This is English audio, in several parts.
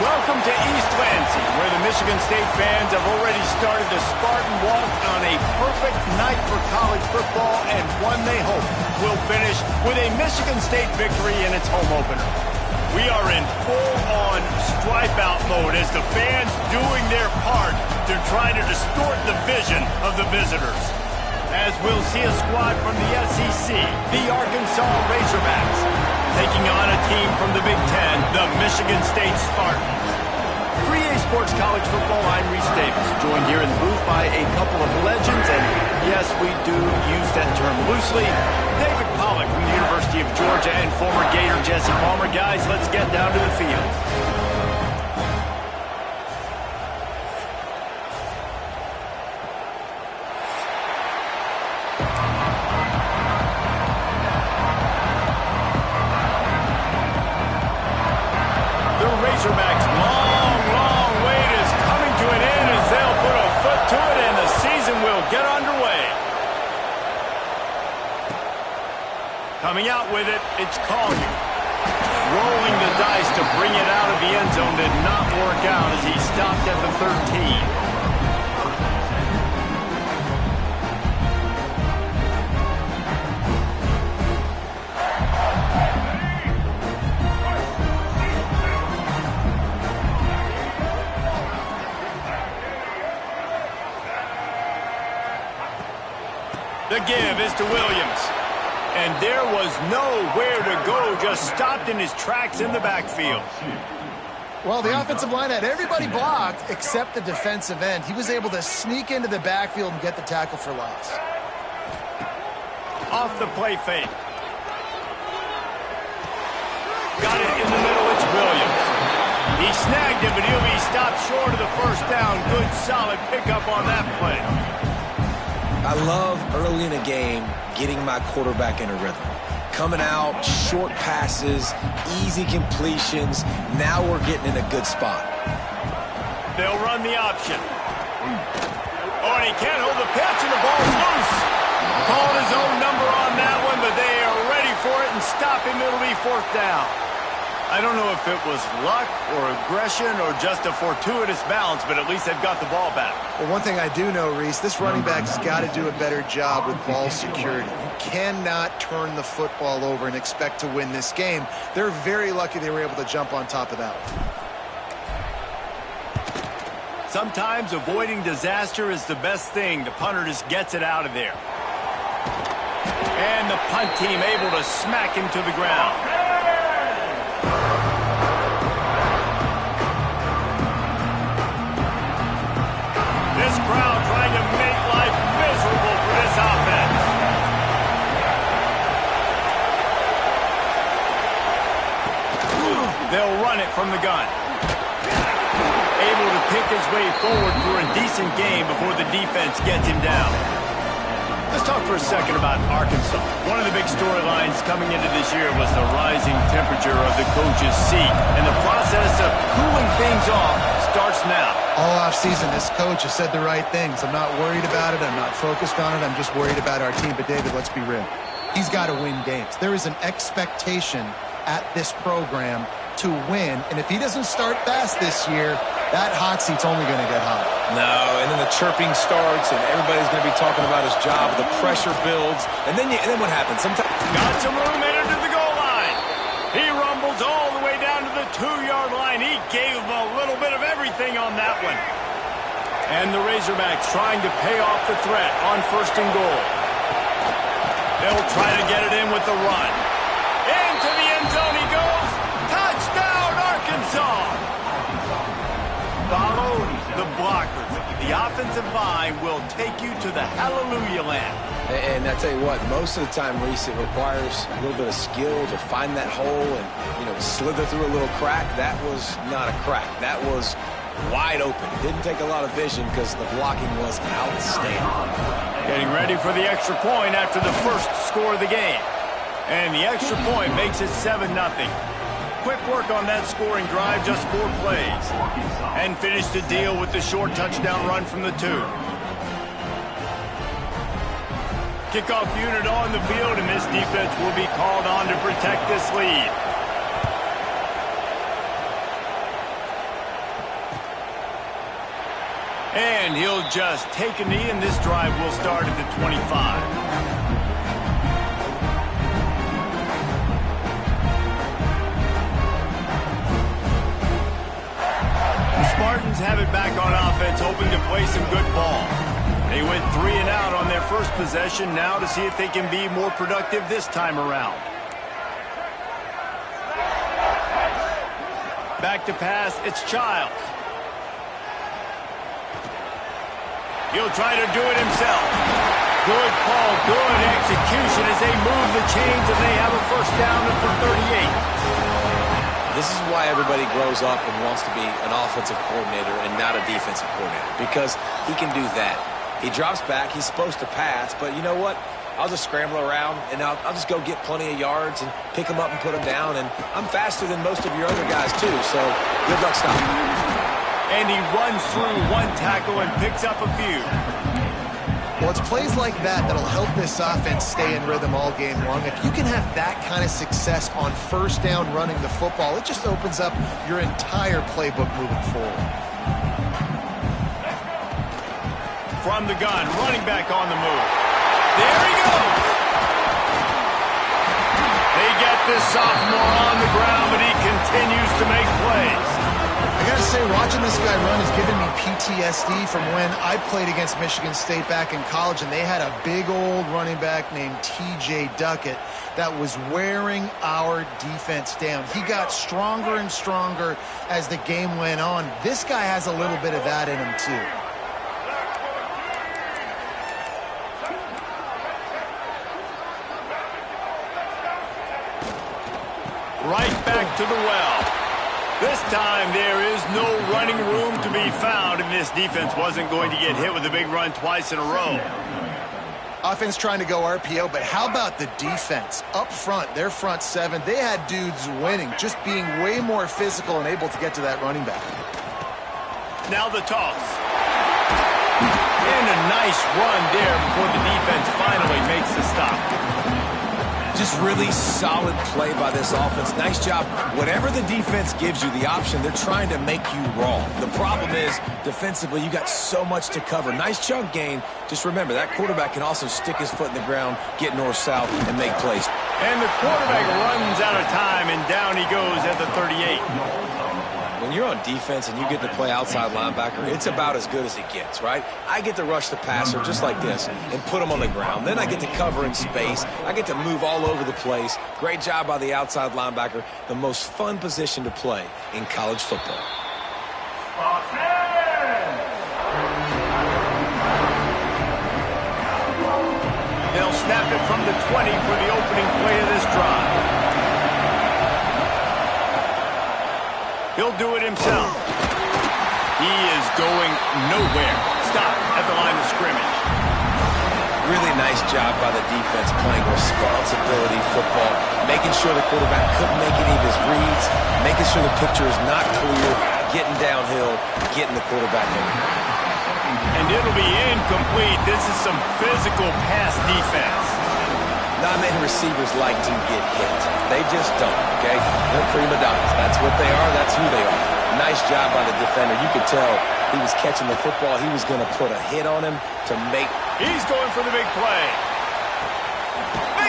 Welcome to East Lansing, where the Michigan State fans have already started the Spartan Walk on a perfect night for college football, and one they hope will finish with a Michigan State victory in its home opener. We are in full-on stripe-out mode as the fans doing their part to try to distort the vision of the visitors. As we'll see a squad from the SEC, the Arkansas Razorbacks, taking on a team from the Big Ten, the Michigan State Spartans. For EA Sports College Football, I'm Reese Davis, joined here in the booth by a couple of legends, and yes, we do use that term loosely. David Pollack from the University of Georgia and former Gator Jesse Palmer. Guys, let's get down to the field. Razorbacks' long wait is coming to an end as they'll put a foot to it and the season will get underway. Coming out with it, it's Collier. Rolling the dice to bring it out of the end zone did not work out as he stopped at the 13. The give is to Williams. And there was nowhere to go, just stopped in his tracks in the backfield. Well, the offensive line had everybody blocked except the defensive end. He was able to sneak into the backfield and get the tackle for loss. Off the play fake. Got it in the middle, it's Williams. He snagged it, but he'll be stopped short of the first down. Good, solid pickup on that play. I love early in a game getting my quarterback in a rhythm. Coming out, short passes, easy completions. Now we're getting in a good spot. They'll run the option. Oh, and he can't hold the pitch, and the ball's loose. Called his own number on that one, but they are ready for it and stop him. It'll be fourth down. I don't know if it was luck or aggression or just a fortuitous bounce, but at least they've got the ball back. Well, one thing I do know, Reese, this running back's got to do a better job with ball security. You cannot turn the football over and expect to win this game. They're very lucky they were able to jump on top of that one. Sometimes avoiding disaster is the best thing. The punter just gets it out of there. And the punt team able to smack him to the ground. This crowd trying to make life miserable for this offense. They'll run it from the gun. Able to pick his way forward for a decent game before the defense gets him down. Let's talk for a second about Arkansas. One of the big storylines coming into this year was the rising temperature of the coach's seat. And the process of cooling things off starts now. All offseason, this coach has said the right things. I'm not worried about it. I'm not focused on it. I'm just worried about our team. But, David, let's be real. He's got to win games. There is an expectation at this program to win. And if he doesn't start fast this year, that hot seat's only going to get hot. No, and then the chirping starts, and everybody's going to be talking about his job. The pressure builds, and then what happens? Sometimes got some room in to the goal line. He rumbles all the way down to the 2-yard line. He gave him a little bit of everything on that one. And the Razorbacks trying to pay off the threat on first and goal. They'll try to get it in with the run. Into the end zone he goes. Touchdown, Arkansas! Follow the blockers. The offensive line will take you to the hallelujah land. And I tell you what, most of the time, Reese, it requires a little bit of skill to find that hole and, slither through a little crack. That was not a crack. That was wide open. Didn't take a lot of vision because the blocking was outstanding. Getting ready for the extra point after the first score of the game. And the extra point makes it 7-0. Quick work on that scoring drive, just 4 plays. And finished the deal with the short touchdown run from the 2. Kickoff unit on the field, and this defense will be called on to protect this lead. And he'll just take a knee, and this drive will start at the 25. The Spartans have it back on offense, hoping to play some good ball. They went 3 and out on their first possession, now to see if they can be more productive this time around. Back to pass, it's Childs. He'll try to do it himself. Good call, good execution as they move the chains, and they have a first down at the 38. This is why everybody grows up and wants to be an offensive coordinator and not a defensive coordinator, because he can do that. He drops back, he's supposed to pass, but you know what? I'll just scramble around, and I'll just go get plenty of yards and pick them up and put them down, and I'm faster than most of your other guys too, so good luck stopping me. And he runs through one tackle and picks up a few. Well, it's plays like that that'll help this offense stay in rhythm all game long. If you can have that kind of success on first down running the football, it just opens up your entire playbook moving forward. From the gun, running back on the move. There he goes. They get this sophomore on the ground, but he continues to make plays. I gotta say, watching this guy run has given me PTSD from when I played against Michigan State back in college, and they had a big old running back named T.J. Duckett that was wearing our defense down. He got stronger and stronger as the game went on. This guy has a little bit of that in him, too. Right back to the well. This time there is no running room to be found, and this defense wasn't going to get hit with a big run twice in a row. Offense trying to go RPO, but how about the defense? Up front, their front seven, they had dudes winning, just being way more physical and able to get to that running back. Now the toss. And a nice run there before the defense finally makes the stop. Just really solid play by this offense. Nice job. Whatever the defense gives you the option, they're trying to make you wrong. The problem is, defensively, you got so much to cover. Nice chunk gain. Just remember, that quarterback can also stick his foot in the ground, get north-south, and make plays. And the quarterback runs out of time, and down he goes at the 38. When you're on defense and you get to play outside linebacker, it's about as good as it gets, right? I get to rush the passer just like this and put him on the ground. Then I get to cover in space. I get to move all over the place. Great job by the outside linebacker. The most fun position to play in college football. They'll snap it from the 20 for the opening play of this drive. He'll do it himself. He is going nowhere. Stop at the line of scrimmage. Really nice job by the defense playing responsibility football, making sure the quarterback couldn't make any of his reads, making sure the picture is not clear, getting downhill, getting the quarterback in. And it'll be incomplete. This is some physical pass defense. Not many receivers like to get hit. They just don't, okay? They're prima donnas. That's what they are. That's who they are. Nice job by the defender. You could tell he was catching the football. He was going to put a hit on him to make. He's going for the big play.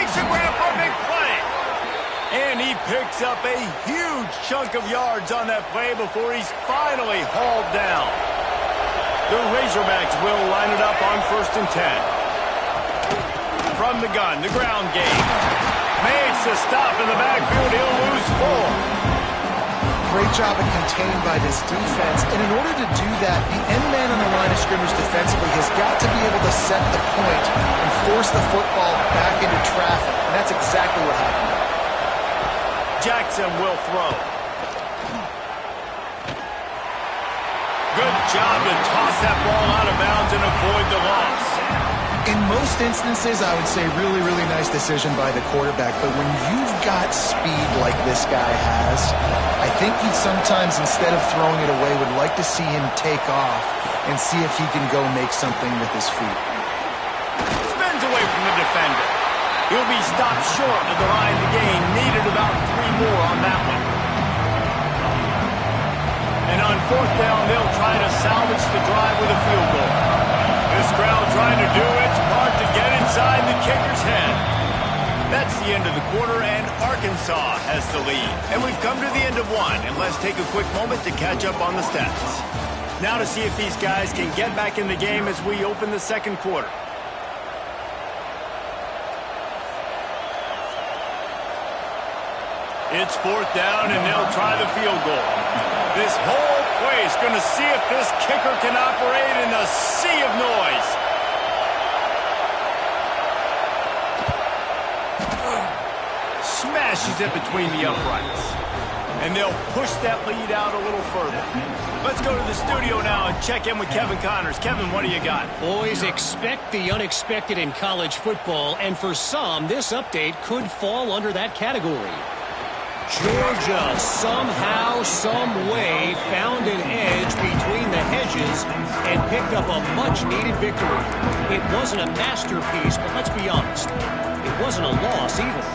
Makes a grab for a big play. And he picks up a huge chunk of yards on that play before he's finally hauled down. The Razorbacks will line it up on 1st and 10. From the gun, the ground game. Makes a stop in the backfield. He'll lose 4. Great job of contained by this defense. And in order to do that, the end man on the line of scrimmage defensively has got to be able to set the point and force the football back into traffic. And that's exactly what happened. Jackson will throw. Good job to toss that ball out of bounds and avoid the loss. In most instances, I would say really, really nice decision by the quarterback. But when you've got speed like this guy has, I think he sometimes, instead of throwing it away, would like to see him take off and see if he can go make something with his feet. Spins away from the defender. He'll be stopped short of the line to gain. Needed about 3 more on that one. And on fourth down, they'll try to salvage the drive with a field goal. This crowd trying to do its part to get inside the kicker's head. That's the end of the quarter, and Arkansas has the lead. And we've come to the end of one, and let's take a quick moment to catch up on the stats. Now to see if these guys can get back in the game as we open the second quarter. It's fourth down, and they'll try the field goal. This whole place going to see if this kicker can operate in a sea of noise. Smashes it between the uprights. And they'll push that lead out a little further. Let's go to the studio now and check in with Kevin Connors. Kevin, what do you got? Boys, expect the unexpected in college football, and for some, this update could fall under that category. Georgia somehow, some way found an edge between the hedges and picked up a much-needed victory. It wasn't a masterpiece, but let's be honest, it wasn't a loss either.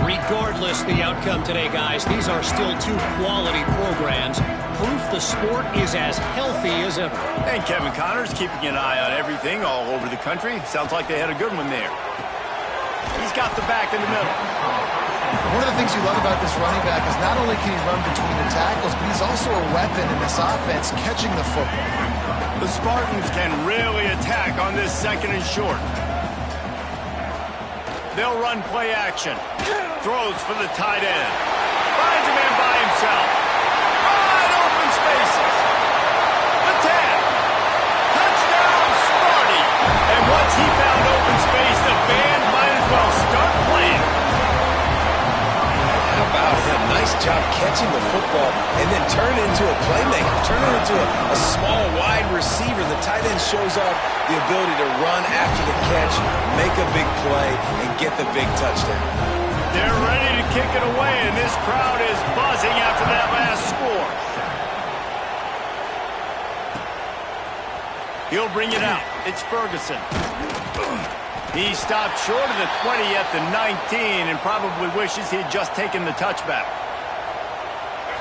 Regardless the outcome today, guys, these are still two quality programs. Proof the sport is as healthy as ever. And Kevin Connors keeping an eye on everything all over the country. Sounds like they had a good one there. He's got the back in the middle. One of the things you love about this running back is not only can he run between the tackles, but he's also a weapon in this offense, catching the football. The Spartans can really attack on this second and short. They'll run play action. Throws for the tight end. Finds a man by himself. Wide open spaces. The tag. Touchdown, Sparty. And once he found open space, the band might as well start playing. How about him? Nice job catching the football and then turn it into a playmaker. Turn it into a small, wide receiver. The tight end shows off the ability to run after the catch, make a big play, and get the big touchdown. They're ready to kick it away, and this crowd is buzzing after that last score. He'll bring it out. It's Ferguson. He stopped short of the 20 at the 19 and probably wishes he'd just taken the touchback.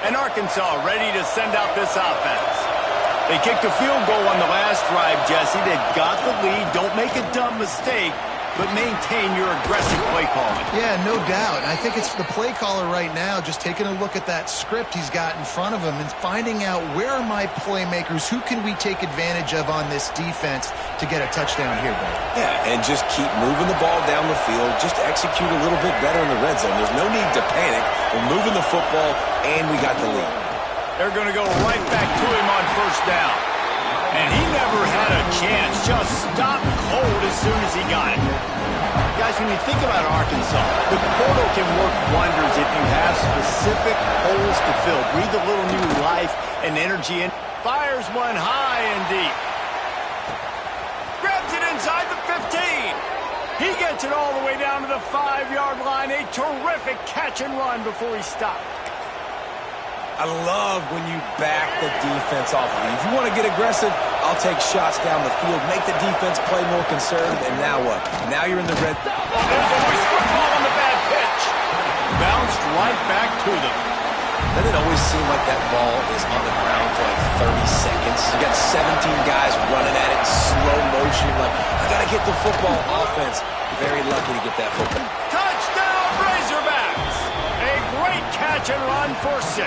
And Arkansas ready to send out this offense. They kicked a field goal on the last drive, Jesse. They've got the lead. Don't make a dumb mistake, but maintain your aggressive play calling. Yeah, no doubt. I think it's the play caller right now just taking a look at that script he's got in front of him and finding out where are my playmakers, who can we take advantage of on this defense to get a touchdown here, buddy. Yeah, and just keep moving the ball down the field. Just execute a little bit better in the red zone. There's no need to panic. We're moving the football, and we got the lead. They're going to go right back to him on first down. And he never had a chance. Just stopped cold as soon as he got it. Guys, when you think about Arkansas, the portal can work wonders if you have specific holes to fill. Breathe a little new life and energy in. Fires one high and deep. Grabs it inside the 15. He gets it all the way down to the 5-yard line. A terrific catch and run before he stopped. I love when you back the defense off of you. If you want to get aggressive, I'll take shots down the field, make the defense play more conservative, and now what? Now you're in the red. There's a whisper ball on the bad pitch. Bounced right back to them. Doesn't it always seem like that ball is on the ground for like 30 seconds? You got 17 guys running at it in slow motion. Like, I got to get the football. Offense, very lucky to get that football. Touchdown, Razorbacks! A great catch and run for 6.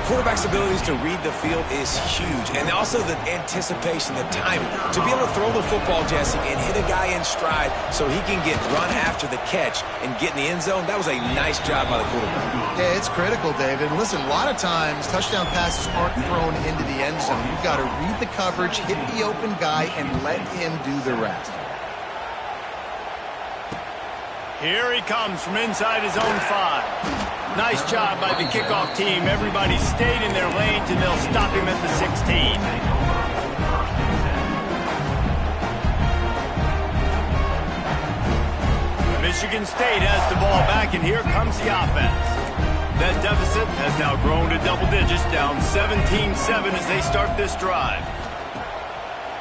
Quarterback's abilities to read the field is huge, and also the anticipation, the timing. To be able to throw the football, Jesse, and hit a guy in stride so he can get run after the catch and get in the end zone, that was a nice job by the quarterback. Yeah, it's critical, David. And listen, a lot of times touchdown passes aren't thrown into the end zone. You've got to read the coverage, hit the open guy, and let him do the rest. Here he comes from inside his own 5. Nice job by the kickoff team. Everybody stayed in their lanes, and they'll stop him at the 16. Michigan State has the ball back, and here comes the offense. That deficit has now grown to double digits, down 17-7 as they start this drive.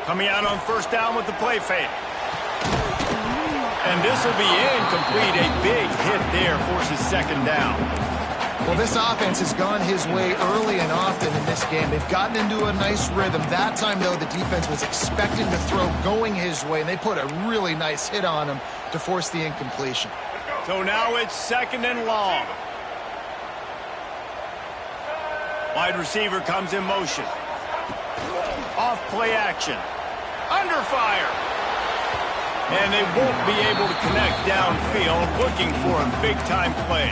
Coming out on first down with the play fake. And this will be incomplete. A big hit there forces second down. Well, this offense has gone his way early and often in this game. They've gotten into a nice rhythm. That time, though, the defense was expecting the throw going his way, and they put a really nice hit on him to force the incompletion. So now it's 2nd and long. Wide receiver comes in motion. Off play action. Under fire. And they won't be able to connect downfield, looking for a big-time play.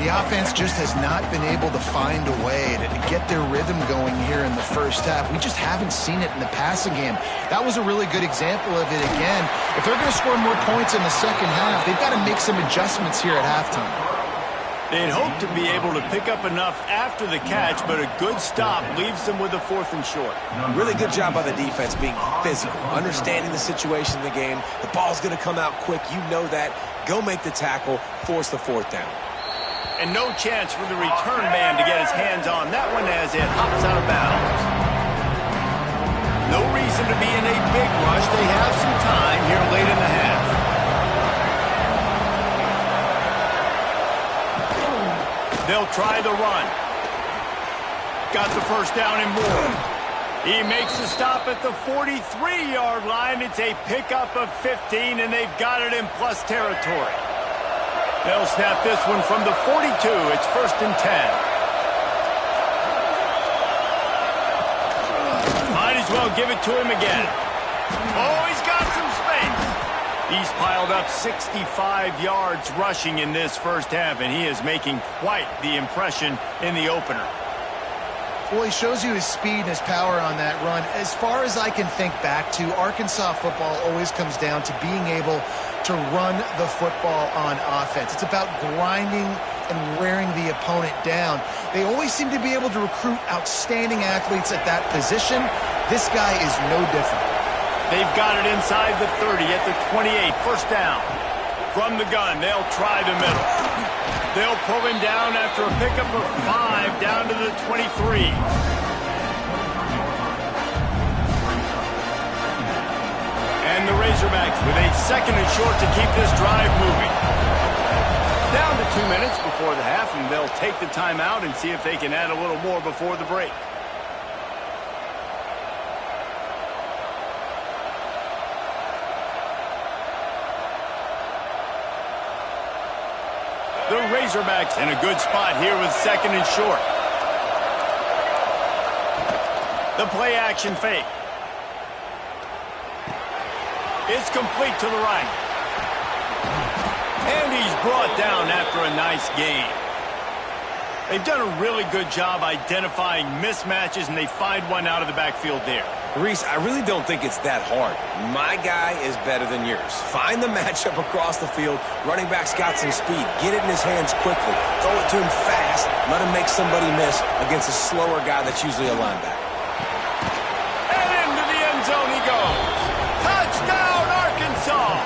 The offense just has not been able to find a way to get their rhythm going here in the first half. We just haven't seen it in the passing game. That was a really good example of it again. If they're going to score more points in the second half, they've got to make some adjustments here at halftime. They'd hope to be able to pick up enough after the catch, but a good stop leaves them with a 4th and short. Really good job by the defense being physical, understanding the situation in the game. The ball's going to come out quick. You know that. Go make the tackle, force the 4th down. And no chance for the return man to get his hands on that one as it hops out of bounds. No reason to be in a big rush. They have some time here late in the half. They'll try the run. Got the first down and more. He makes the stop at the 43-yard line. It's a pickup of 15, and they've got it in plus territory. They'll snap this one from the 42. It's 1st and 10. Might as well give it to him again. Oh, he's got some space. He's piled up 65 yards rushing in this first half, and he is making quite the impression in the opener. Well, he shows you his speed and his power on that run. As far as I can think back to, Arkansas football always comes down to being able to run the football on offense. It's about grinding and wearing the opponent down. They always seem to be able to recruit outstanding athletes at that position. This guy is no different. They've got it inside the 30 at the 28. 1st down. From the gun, they'll try the middle. They'll pull him down after a pickup of 5 down to the 23. And the Razorbacks with a 2nd and short to keep this drive moving. Down to 2 minutes before the half, and they'll take the timeout and see if they can add a little more before the break. The Razorbacks in a good spot here with 2nd and short. The play action fake. It's complete to the right. And he's brought down after a nice gain. They've done a really good job identifying mismatches, and they find one out of the backfield there. Reese, I really don't think it's that hard. My guy is better than yours. Find the matchup across the field. Running back's got some speed. Get it in his hands quickly. Throw it to him fast. Let him make somebody miss against a slower guy that's usually a linebacker. And into the end zone he goes. Touchdown, Arkansas!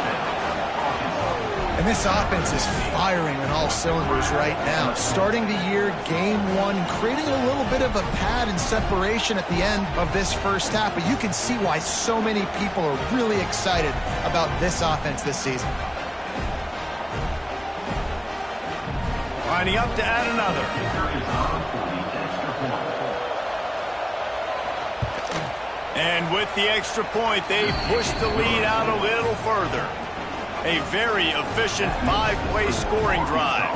And this offense is firing on all cylinders right now. Starting the year, game 1, creating a little bit of a pad and separation at the end of this first half. But you can see why so many people are really excited about this offense this season. Lining up to add another. And with the extra point, they push the lead out a little further. A very efficient 5-play scoring drive.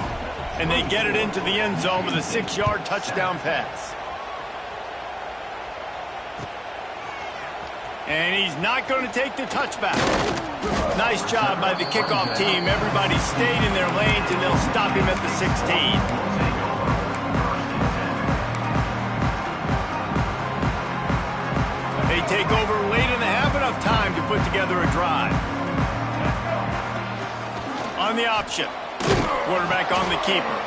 And they get it into the end zone with a 6-yard touchdown pass. And he's not going to take the touchback. Nice job by the kickoff team. Everybody stayed in their lanes, and they'll stop him at the 16. They take over late in the half, enough time to put together a drive. On the option. Quarterback on the keeper.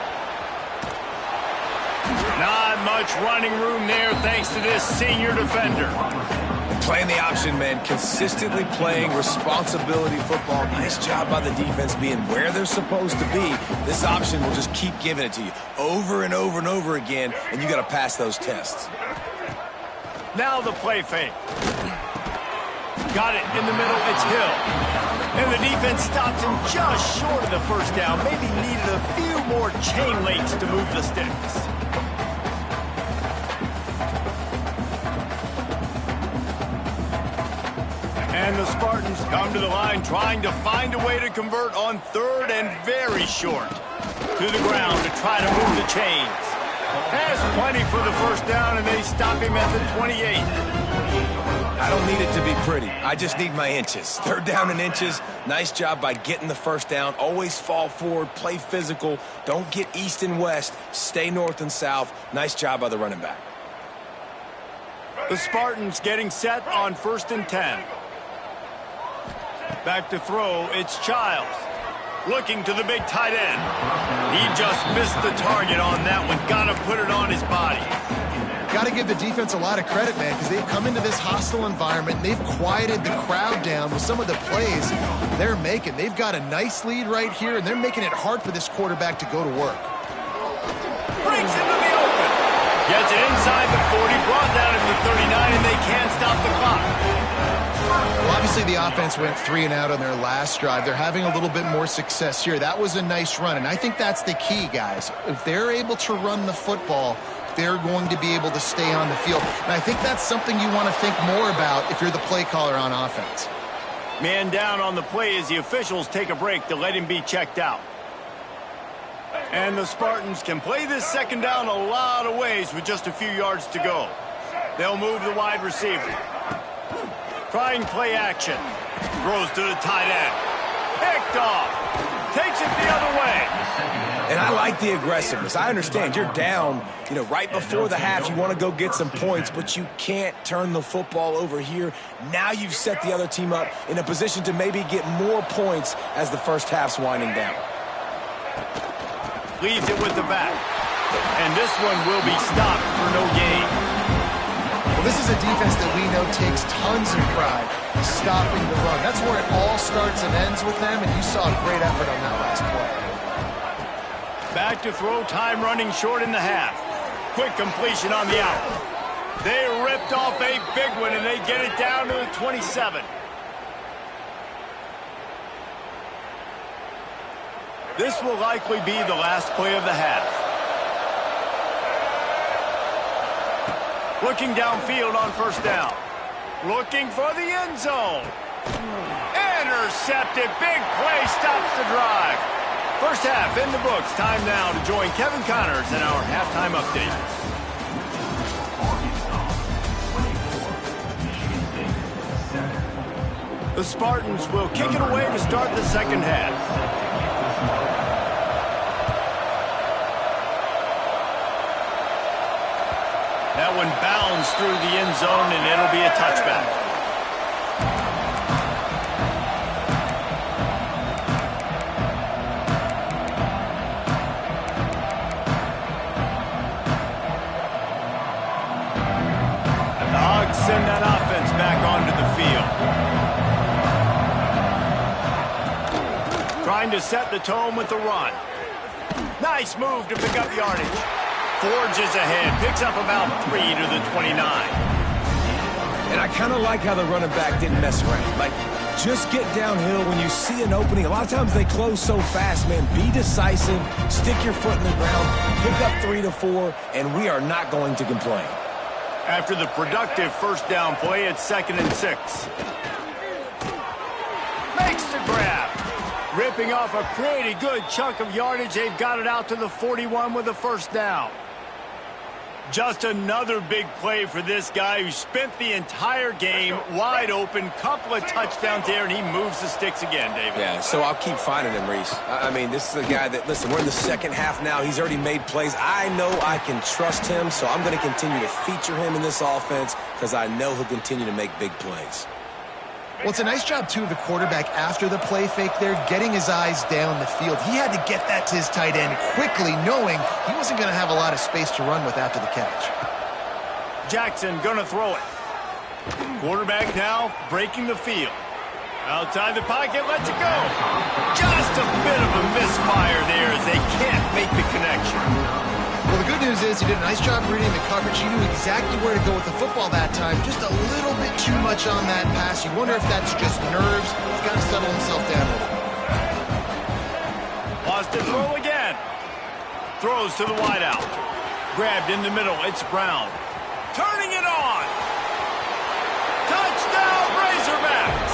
Not much running room there thanks to this senior defender. Playing the option, man. Consistently playing responsibility football. Nice job by the defense being where they're supposed to be. This option will just keep giving it to you over and over and over again, and you got to pass those tests. Now the play fake. Got it in the middle. It's Hill. And the defense stops him just short of the first down. Maybe needed a few more chain links to move the sticks. And the Spartans come to the line trying to find a way to convert on third and very short. To the ground to try to move the chains. Has plenty for the first down, and they stop him at the 28. I don't need it to be pretty. I just need my inches. Third down and inches. Nice job by getting the first down. Always fall forward, play physical. Don't get east and west. Stay north and south. Nice job by the running back. The Spartans getting set on 1st and 10. Back to throw, it's Childs. Looking to the big tight end. He just missed the target on that one. Got to put it on his body. Got to give the defense a lot of credit, man, because they've come into this hostile environment. And they've quieted the crowd down with some of the plays they're making. They've got a nice lead right here, and they're making it hard for this quarterback to go to work. Breaks into the open. Gets it inside the 40, brought down at the 39, and they can't stop the clock. Well, obviously the offense went 3 and out on their last drive. They're having a little bit more success here. That was a nice run, and I think that's the key, guys. If they're able to run the football, they're going to be able to stay on the field. And I think that's something you want to think more about if you're the play caller on offense. Man down on the play as the officials take a break to let him be checked out. And the Spartans can play this second down a lot of ways with just a few yards to go. They'll move the wide receiver. Trying play action. Throws to the tight end. Picked off. Takes it the other way. And I like the aggressiveness. I understand you're down, right before the half. You want to go get some points, but you can't turn the football over here. Now you've set the other team up in a position to maybe get more points as the first half's winding down. Leaves it with the back. And this one will be stopped for no gain. Well, this is a defense that we know takes tons of pride stopping the run. That's where it all starts and ends with them, and you saw a great effort on that last play. Back to throw, time running short in the half. Quick completion on the out. They ripped off a big one, and they get it down to the 27. This will likely be the last play of the half. Looking downfield on first down. Looking for the end zone. Intercepted. Big play stops the drive. First half in the books. Time now to join Kevin Connors in our halftime update. The Spartans will kick it away to start the second half. That one bounds through the end zone, and it'll be a touchback. The Hogs send that offense back onto the field. Trying to set the tone with the run. Nice move to pick up yardage. Forges ahead, picks up about 3 to the 29. And I kind of like how the running back didn't mess around. Like, just get downhill when you see an opening. A lot of times they close so fast, man. Be decisive, stick your foot in the ground, pick up 3 to 4, and we are not going to complain. After the productive first down play, it's 2nd and 6. Makes the grab. Ripping off a pretty good chunk of yardage. They've got it out to the 41 with a first down. Just another big play for this guy who spent the entire game wide open. Couple of touchdowns there, and he moves the sticks again, David. Yeah, so I'll keep finding him, Reese. I mean, this is a guy that, listen, we're in the second half now. He's already made plays. I know I can trust him, so I'm going to continue to feature him in this offense because I know he'll continue to make big plays. Well, it's a nice job, too, of the quarterback after the play fake there, getting his eyes down the field. He had to get that to his tight end quickly, knowing he wasn't going to have a lot of space to run with after the catch. Jackson going to throw it. Quarterback now breaking the field. Outside the pocket, lets it go. Just a bit of a misfire there as they can't make the connection. Well, the good news is he did a nice job reading the coverage. He knew exactly where to go with the football that time. Just a little bit too much on that pass. You wonder if that's just nerves. He's got to settle himself down a little. Wants to throw again. Throws to the wideout. Grabbed in the middle. It's Brown. Turning it on. Touchdown, Razorbacks.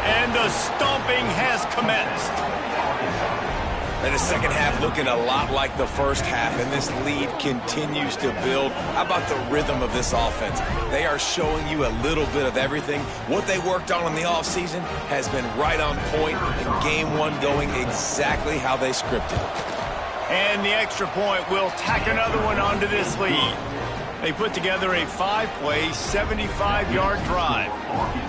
And the stomping has commenced. And the second half looking a lot like the first half, and this lead continues to build. How about the rhythm of this offense? They are showing you a little bit of everything. What they worked on in the offseason has been right on point, and game one going exactly how they scripted it. And the extra point will tack another one onto this lead. They put together a 5-play, 75-yard drive.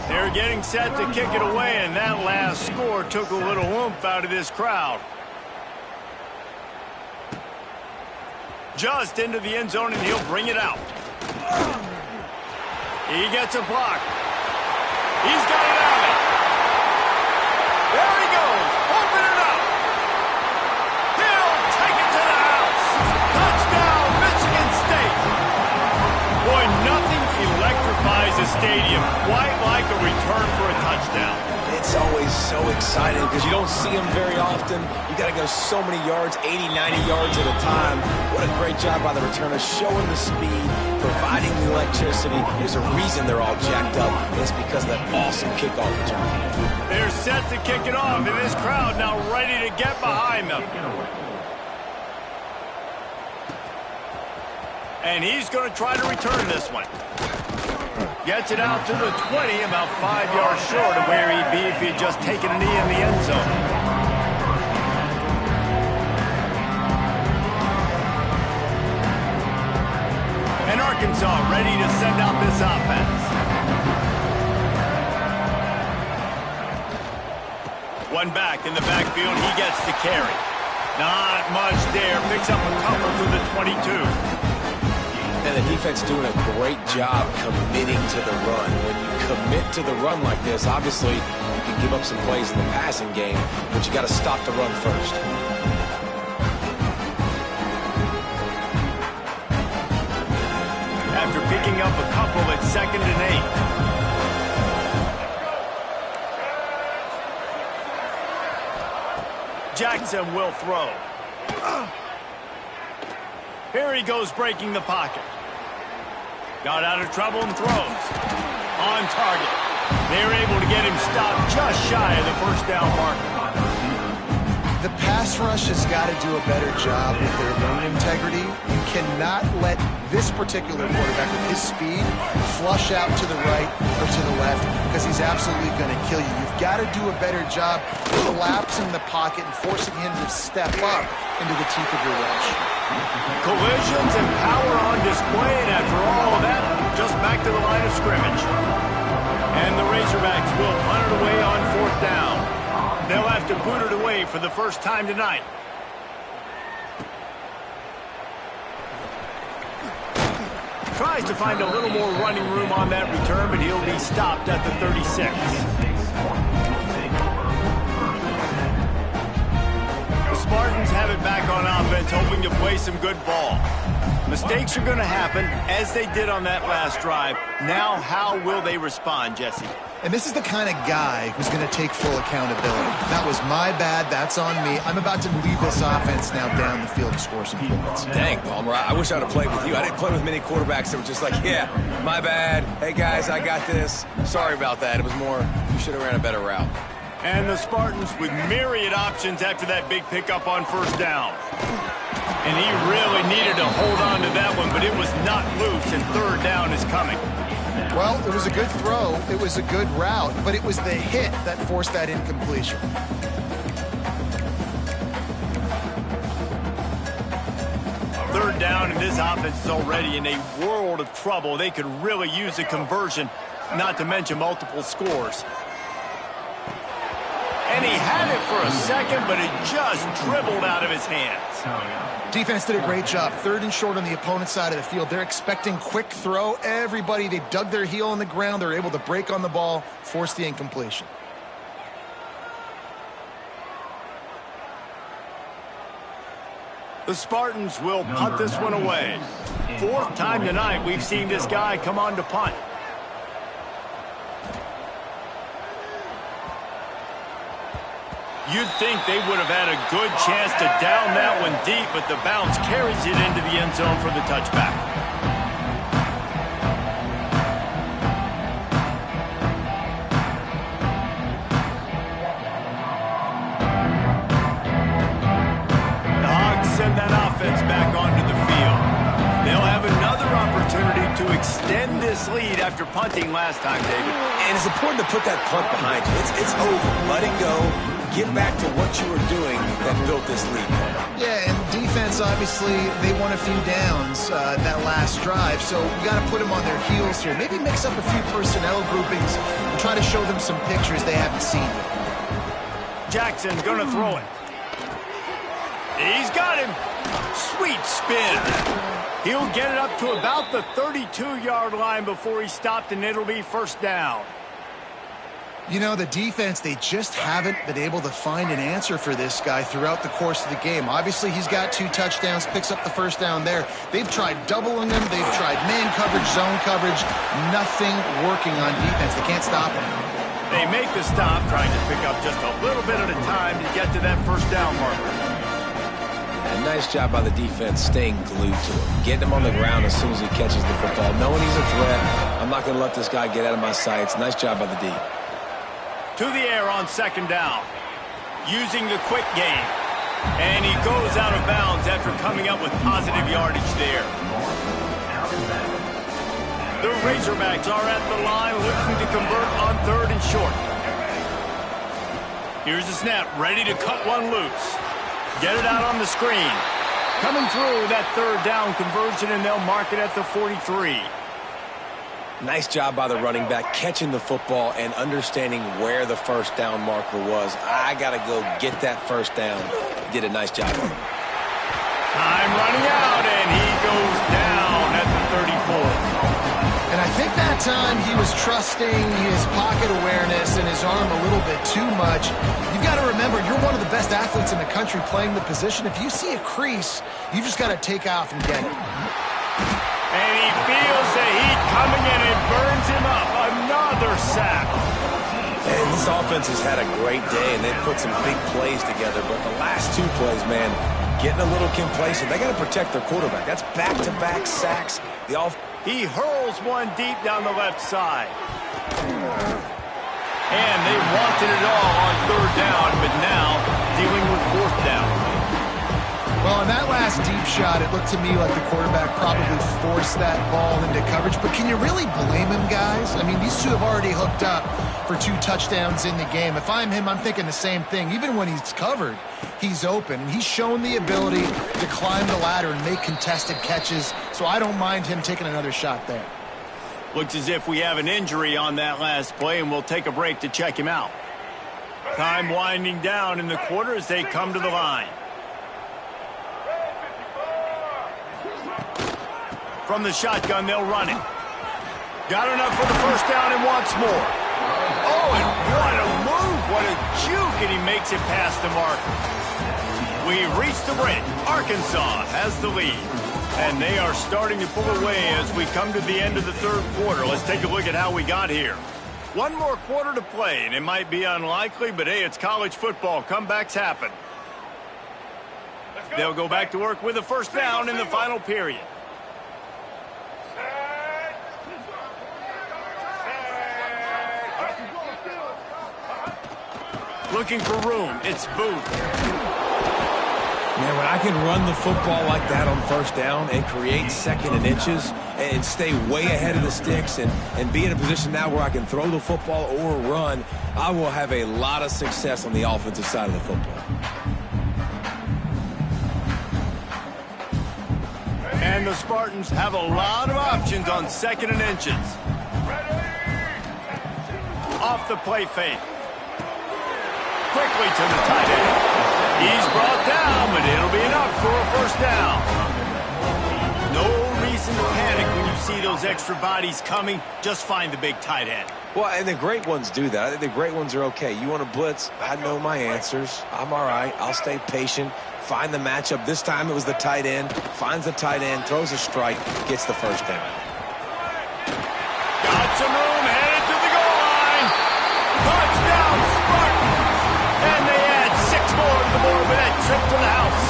They're getting set to kick it away, and that last score took a little oomph out of this crowd. Just into the end zone, and he'll bring it out. He gets a block. He's got it out of it. There he goes. Open it up. He'll take it to the house. Touchdown, Michigan State. Boy, nothing electrifies a stadium quite like a return for a touchdown. It's always so exciting because you don't see them very often. You got to go so many yards, 80, 90 yards at a time. What a great job by the returner, showing the speed, providing the electricity. There's a reason they're all jacked up, and it's because of that awesome kickoff return. They're set to kick it off, and this crowd now ready to get behind them. And he's going to try to return this one. Gets it out to the 20, about 5 yards short of where he'd be if he'd just taken a knee in the end zone. And Arkansas ready to send out this offense. One back in the backfield, he gets the carry. Not much there, picks up a couple to the 22. And the defense doing a great job committing to the run. When you commit to the run like this, obviously you can give up some plays in the passing game, but you got to stop the run first. After picking up a couple at 2nd and 8. Jackson will throw. Here he goes, breaking the pocket. Got out of trouble and throws. On target. They're able to get him stopped just shy of the first down marker. The pass rush has got to do a better job with their run integrity. You cannot let this particular quarterback with his speed flush out to the right or to the left because he's absolutely going to kill you. You've got to do a better job collapsing the pocket and forcing him to step up into the teeth of your rush. Collisions and power on display, and after all of that, just back to the line of scrimmage. And the Razorbacks will punt it away on 4th down. They'll have to boot it away for the first time tonight. Tries to find a little more running room on that return, but he'll be stopped at the 36. The Spartans have it back on offense, hoping to play some good ball. Mistakes are going to happen, as they did on that last drive. Now, how will they respond, Jesse? And this is the kind of guy who's going to take full accountability. That was my bad. That's on me. I'm about to lead this offense now down the field to score some points. Dang, Palmer, I wish I would have played with you. I didn't play with many quarterbacks that were just like, yeah, my bad. Hey, guys, I got this. Sorry about that. It was more, you should have ran a better route. And the Spartans with myriad options after that big pickup on 1st down. And he really needed to hold on to that one, but it was not loose, and 3rd down is coming. Well, it was a good throw. It was a good route, but it was the hit that forced that incompletion. Third down, and this offense is already in a world of trouble. They could really use a conversion, not to mention multiple scores. And he had it for a second, but it just dribbled out of his hands. Defense did a great job. 3rd and short on the opponent's side of the field. They're expecting quick throw. Everybody, they dug their heel on the ground. They're able to break on the ball, force the incompletion. The Spartans will punt this one away. Fourth time tonight we've seen this guy come on to punt. You'd think they would have had a good chance to down that one deep, but the bounce carries it into the end zone for the touchback. The Hogs send that offense back onto the field. They'll have another opportunity to extend this lead after punting last time, David. And it's important to put that punt behind you. It's over. Let it go. Get back to what you were doing that built this lead. Yeah, and defense, obviously, they won a few downs that last drive, so you got to put them on their heels here. Maybe mix up a few personnel groupings and try to show them some pictures they haven't seen yet. Jackson's going to throw it. He's got him. Sweet spin. He'll get it up to about the 32-yard line before he's stopped, and it'll be first down. You know, the defense, they just haven't been able to find an answer for this guy throughout the course of the game. Obviously, he's got 2 touchdowns, picks up the first down there. They've tried doubling him. They've tried man coverage, zone coverage. Nothing working on defense. They can't stop him. They make the stop, trying to pick up just a little bit at a time to get to that first down marker. And nice job by the defense staying glued to him. Getting him on the ground as soon as he catches the football. Knowing he's a threat, I'm not going to let this guy get out of my sights. Nice job by the D. To the air on second down, using the quick game. And he goes out of bounds after coming up with positive yardage there. The Razorbacks are at the line looking to convert on third and short. Here's the snap, ready to cut one loose. Get it out on the screen. Coming through that third down conversion, and they'll mark it at the 43. Nice job by the running back, catching the football and understanding where the first down marker was. I got to go get that first down. Did a nice job on it. Time running out, and he goes down at the 34. And I think that time he was trusting his pocket awareness and his arm a little bit too much. You've got to remember, you're one of the best athletes in the country playing the position. If you see a crease, you just got to take off and get it. And he feels the heat coming in and burns him up. Another sack. And this offense has had a great day, and they've put some big plays together. But the last 2 plays, man, getting a little complacent. They got to protect their quarterback. That's back-to-back sacks. He hurls one deep down the left side. And they wanted it all on third down, but now dealing with fourth down. Well, in that last deep shot, it looked to me like the quarterback probably forced that ball into coverage. But can you really blame him, guys? I mean, these two have already hooked up for 2 touchdowns in the game. If I'm him, I'm thinking the same thing. Even when he's covered, he's open. He's shown the ability to climb the ladder and make contested catches, so I don't mind him taking another shot there. Looks as if we have an injury on that last play, and we'll take a break to check him out. Time winding down in the quarter as they come to the line. From the shotgun, they'll run it. Got enough for the first down and wants more. Oh, and what a move. What a juke, and he makes it past the marker. We've reached the break. Arkansas has the lead. And they are starting to pull away as we come to the end of the third quarter. Let's take a look at how we got here. One more quarter to play, and it might be unlikely, but hey, it's college football. Comebacks happen. They'll go back to work with a first down in the final period. Looking for room. It's Booth. Man, when I can run the football like that on first down and create second and inches and stay way ahead of the sticks and be in a position now where I can throw the football or run, I will have a lot of success on the offensive side of the football. And the Spartans have a lot of options on second and inches. Off the play fake. Quickly to the tight end. He's brought down, but it'll be enough for a first down. No reason to panic when you see those extra bodies coming. Just find the big tight end. Well, and the great ones do that. I think the great ones are okay. You want to blitz? I know my answers. I'm all right. I'll stay patient. find the matchup. This time it was the tight end. Finds the tight end, throws a strike, gets the first down. Got some room, headed to the goal line. Touchdown, Spartans! And they add 6 more to the board with that trip to the house.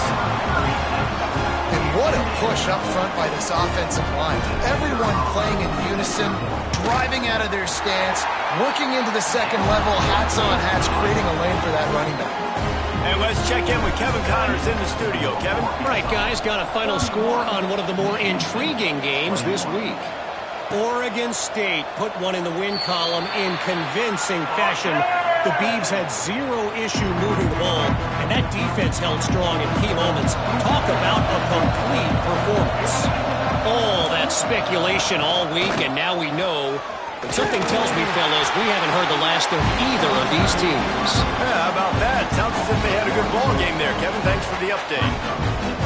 And what a push up front by this offensive line. Everyone playing in unison, driving out of their stance, working into the second level, hats on hats, creating a lane for that running back. And let's check in with Kevin Connors in the studio. Kevin? All right, guys, got a final score on one of the more intriguing games this week. Oregon State put one in the win column in convincing fashion. The Beavs had zero issue moving the ball, and that defense held strong in key moments. Talk about a complete performance. All that speculation all week, and now we know. But something tells me, fellas, we haven't heard the last of either of these teams. Yeah, how about that? Sounds as if they had a good ball game there, Kevin. Thanks for the update.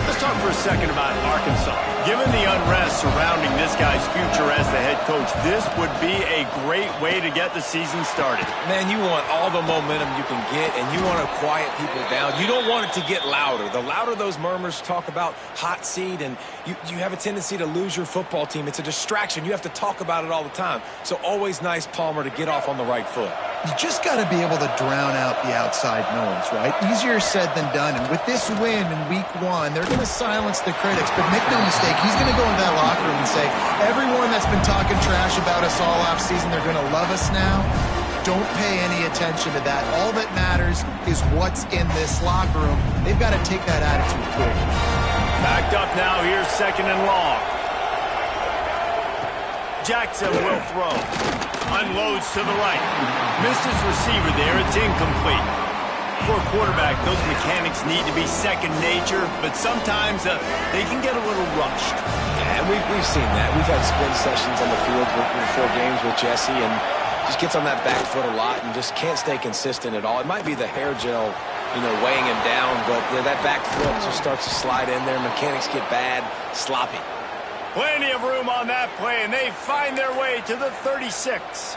Let's talk for a second about Arkansas. Given the unrest surrounding this guy's future as the head coach, this would be a great way to get the season started. Man, you want all the momentum you can get, and you want to quiet people down. You don't want it to get louder. The louder those murmurs talk about hot seat, and you have a tendency to lose your football team. It's a distraction. You have to talk about it all the time. So always nice, Palmer, to get off on the right foot. You just got to be able to drown out the outside noise, right? Easier said than done. And with this win in week 1, they're going to silence the critics. But make no mistake, he's going to go into that locker room and say, everyone that's been talking trash about us all off season, they're going to love us now. Don't pay any attention to that. All that matters is what's in this locker room. They've got to take that attitude forward. Backed up now. Here's 2nd and long. Jackson will throw. Unloads to the right. Missed his receiver there. It's incomplete. For a quarterback, those mechanics need to be second nature, but sometimes they can get a little rushed. Yeah, we've seen that. We've had sprint sessions on the field before games with Jesse, and just gets on that back foot a lot and just can't stay consistent at all. It might be the hair gel, weighing him down, but that back foot just starts to slide in there. Mechanics get bad, sloppy. Plenty of room on that play, and they find their way to the 36.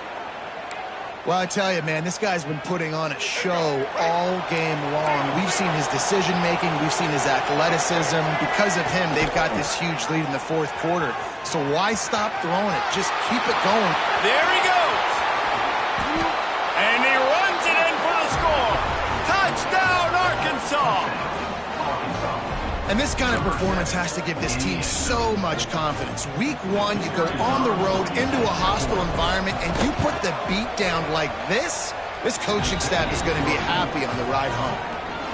Well, I tell you, man, this guy's been putting on a show all game long. We've seen his decision-making. We've seen his athleticism. Because of him, they've got this huge lead in the 4th quarter. So why stop throwing it? Just keep it going. There he goes. And he runs it in for the score. Touchdown, Arkansas. And this kind of performance has to give this team so much confidence. Week 1, you go on the road into a hostile environment, and you put the beat down like this coaching staff is going to be happy on the ride home.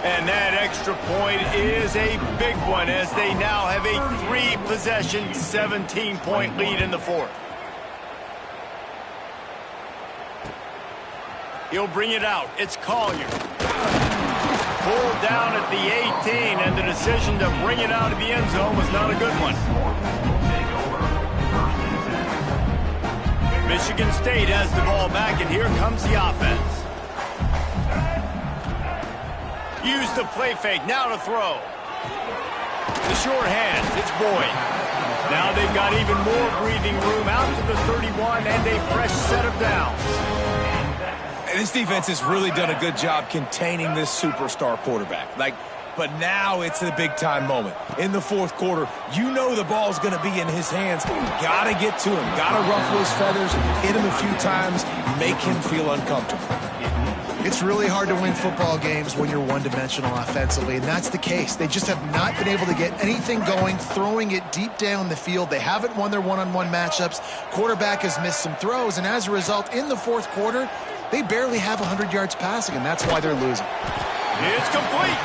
And that extra point is a big one as they now have a 3-possession, 17-point lead in the 4th. He'll bring it out. It's Collier. Pulled down at the 18, and the decision to bring it out of the end zone was not a good one. Michigan State has the ball back, and here comes the offense. Use the play fake, now to throw. The short hands, it's Boyd. Now they've got even more breathing room out to the 31 and a fresh set of downs. This defense has really done a good job containing this superstar quarterback. But now it's a big-time moment. In the 4th quarter, you know the ball's going to be in his hands. Got to get to him. Got to ruffle his feathers, hit him a few times, make him feel uncomfortable. It's really hard to win football games when you're one-dimensional offensively, and that's the case. They just have not been able to get anything going, throwing it deep down the field. They haven't won their one-on-one matchups. Quarterback has missed some throws, and as a result, in the 4th quarter, they barely have 100 yards passing, and that's why they're losing. It's complete.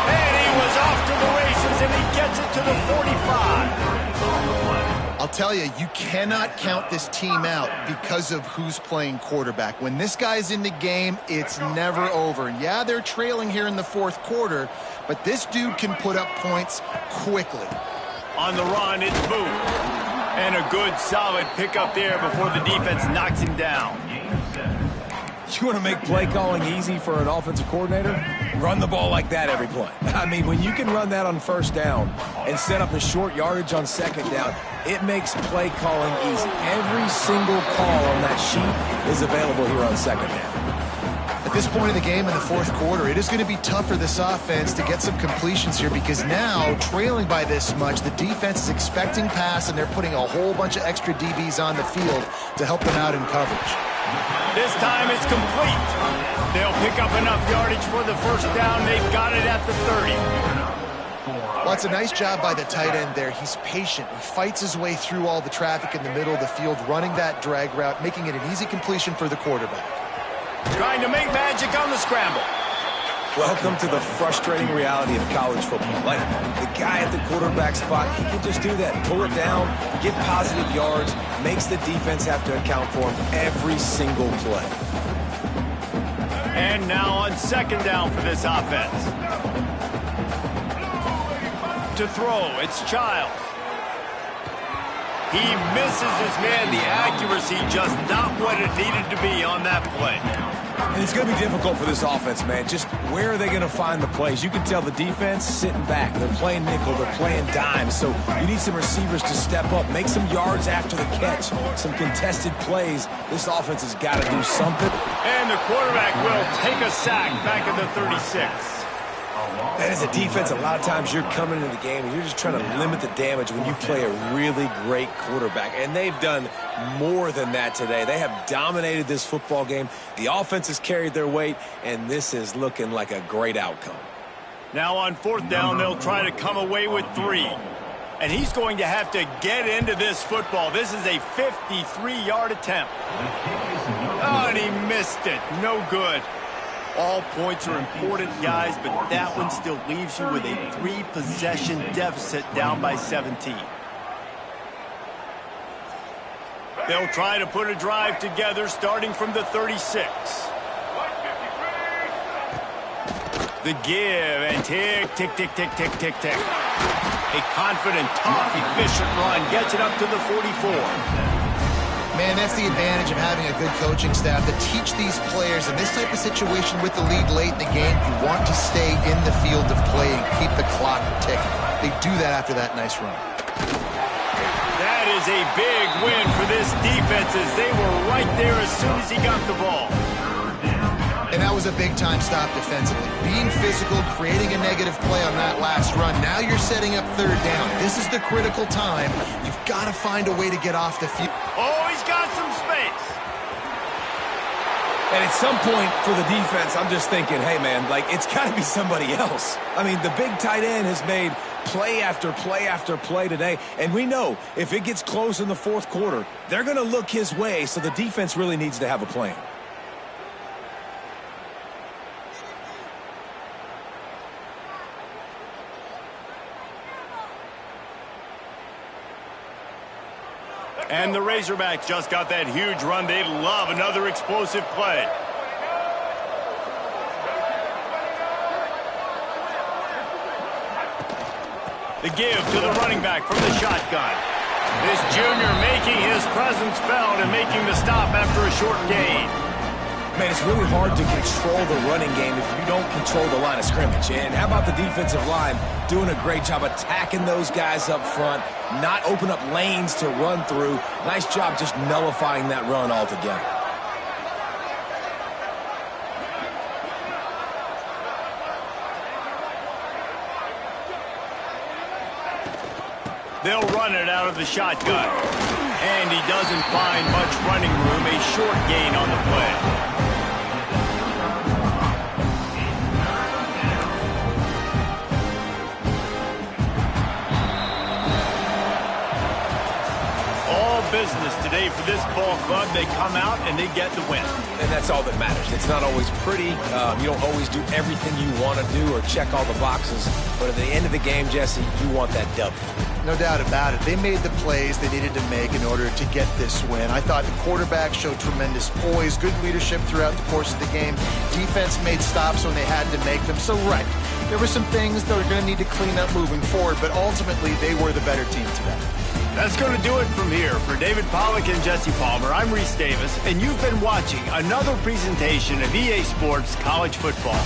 And he was off to the races, and he gets it to the 45. I'll tell you, you cannot count this team out because of who's playing quarterback. When this guy's in the game, it's never over. And yeah, they're trailing here in the 4th quarter, but this dude can put up points quickly. On the run, it's Booth. And a good, solid pickup there before the defense knocks him down. You want to make play calling easy for an offensive coordinator? Run the ball like that every play. I mean, when you can run that on 1st down and set up a short yardage on 2nd down, it makes play calling easy. Every single call on that sheet is available here on 2nd down. At this point in the game in the fourth quarter, it is going to be tough for this offense to get some completions here because now, trailing by this much, the defense is expecting pass, and they're putting a whole bunch of extra DBs on the field to help them out in coverage. This time it's complete. They'll pick up enough yardage for the first down. They've got it at the 30. Well, it's a nice job by the tight end there. He's patient. He fights his way through all the traffic in the middle of the field, running that drag route, making it an easy completion for the quarterback. Trying to make magic on the scramble. Welcome to the frustrating reality of college football. Like, the guy at the quarterback spot, he can just do that. Pull it down, get positive yards, makes the defense have to account for him every single play. And now on second down for this offense. To throw, it's Childs. He misses his man. The accuracy just not what it needed to be on that play. And it's going to be difficult for this offense, man. Just where are they going to find the plays? You can tell the defense sitting back. They're playing nickel. They're playing dime. So you need some receivers to step up, make some yards after the catch, some contested plays. This offense has got to do something. And the quarterback will take a sack back at the 36. And as a defense, a lot of times you're coming into the game and you're just trying to limit the damage when you play a really great quarterback. And they've done more than that today. They have dominated this football game. The offense has carried their weight, and this is looking like a great outcome. Now on fourth down, they'll try to come away with 3. And he's going to have to get into this football. This is a 53-yard attempt. Oh, and he missed it. No good. All points are important, guys, but that one still leaves you with a 3-possession deficit down by 17. They'll try to put a drive together starting from the 36. The give and tick, tick, tick, tick, tick, tick, tick. A confident, tough, efficient run gets it up to the 44. Man, that's the advantage of having a good coaching staff to teach these players in this type of situation with the lead late in the game. You want to stay in the field of play and keep the clock ticking. They do that after that nice run. That is a big win for this defense as they were right there as soon as he got the ball. And that was a big-time stop defensively. Being physical, creating a negative play on that last run. Now you're setting up third down. This is the critical time. You've got to find a way to get off the field. Oh, he's got some space. And at some point for the defense, I'm just thinking, hey, man, like, it's got to be somebody else. I mean, the big tight end has made play after play after play today. And we know if it gets close in the fourth quarter, they're going to look his way, so the defense really needs to have a plan. And the Razorbacks just got that huge run. They'd love another explosive play. The give to the running back from the shotgun. This junior making his presence felt and making the stop after a short gain. Man, it's really hard to control the running game if you don't control the line of scrimmage. And how about the defensive line doing a great job attacking those guys up front, not open up lanes to run through. Nice job just nullifying that run altogether. They'll run it out of the shotgun. And he doesn't find much running room. A short gain on the play. Business today for this ball club. They come out and they get the win. And that's all that matters. It's not always pretty. You don't always do everything you want to do or check all the boxes. But at the end of the game, Jesse, you want that W. No doubt about it. They made the plays they needed to make in order to get this win. I thought the quarterback showed tremendous poise, good leadership throughout the course of the game. Defense made stops when they had to make them. So, right, there were some things that were going to need to clean up moving forward, but ultimately they were the better team today. That's going to do it from here. For David Pollack and Jesse Palmer, I'm Reese Davis, and you've been watching another presentation of EA Sports College Football.